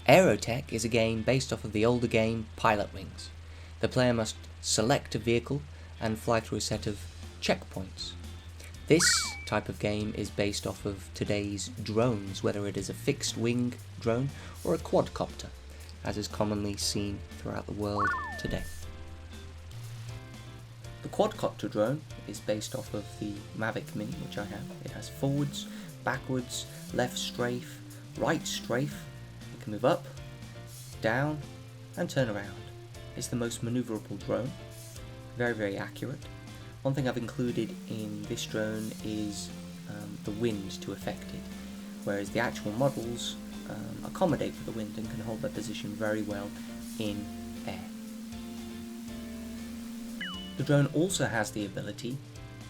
AeroTech is a game based off of the older game Pilot Wings. The player must select a vehicle and fly through a set of checkpoints. This type of game is based off of today's drones, whether it is a fixed wing drone or a quadcopter, as is commonly seen throughout the world today. The quadcopter drone is based off of the Mavic Mini, which I have. It has forwards, backwards, left strafe, right strafe. It can move up, down, and turn around. It's the most maneuverable drone, very accurate. One thing I've included in this drone is the wind to affect it, whereas the actual models accommodate for the wind and can hold their position very well in air. The drone also has the ability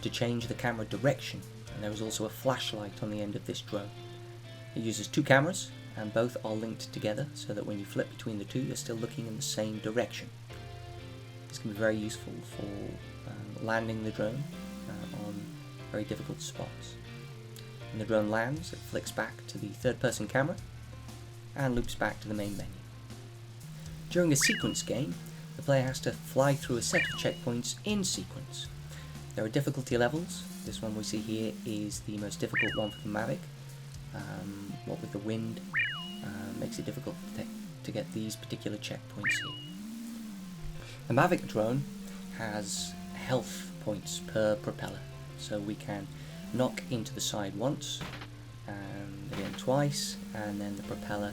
to change the camera direction, and there is also a flashlight on the end of this drone. It uses two cameras, and both are linked together so that when you flip between the two, you're still looking in the same direction. This can be very useful for landing the drone on very difficult spots. When the drone lands, it flicks back to the third-person camera and loops back to the main menu. During a sequence game, the player has to fly through a set of checkpoints in sequence. There are difficulty levels. This one we see here is the most difficult one for the Mavic. What with the wind makes it difficult to get these particular checkpoints here. The Mavic drone has health points per propeller, so we can knock into the side once, and again twice, and then the propeller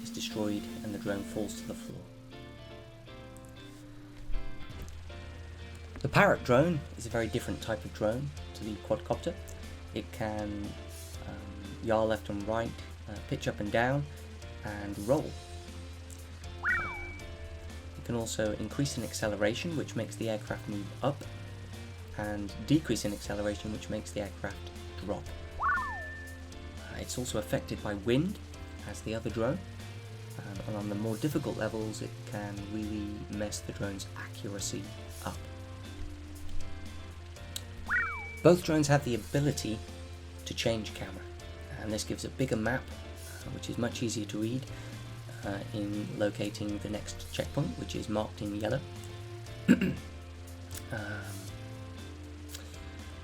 is destroyed and the drone falls to the floor. The Parrot drone is a very different type of drone to the quadcopter. It can yaw left and right, pitch up and down, and roll. It can also increase in acceleration, which makes the aircraft move up, and decrease in acceleration, which makes the aircraft drop. It's also affected by wind, as the other drone, and on the more difficult levels it can really mess the drone's accuracy up. Both drones have the ability to change camera, and this gives a bigger map, which is much easier to read in locating the next checkpoint, which is marked in yellow.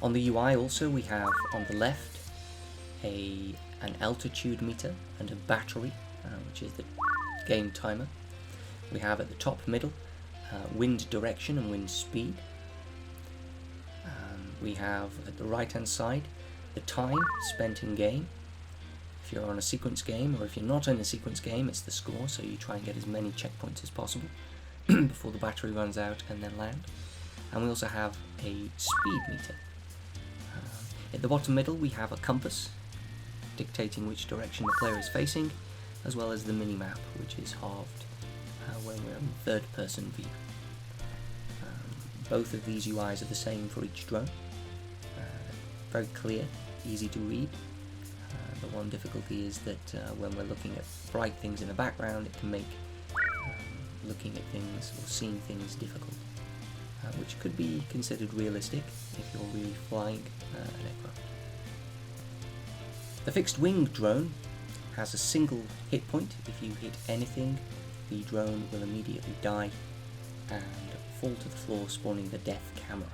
On the UI also we have on the left an altitude meter and a battery, which is the game timer. We have at the top middle wind direction and wind speed. We have at the right hand side the time spent in game. If you're on a sequence game, or if you're not in a sequence game, it's the score, so you try and get as many checkpoints as possible before the battery runs out and then land. And we also have a speed meter. At the bottom middle we have a compass dictating which direction the player is facing, as well as the mini-map, which is halved when we're in third-person view. Both of these UIs are the same for each drone. Very clear, easy to read. The one difficulty is that when we're looking at bright things in the background, it can make looking at things or seeing things difficult, which could be considered realistic if you're really flying an aircraft. The fixed wing drone has a single hit point. If you hit anything, the drone will immediately die and fall to the floor, spawning the death camera.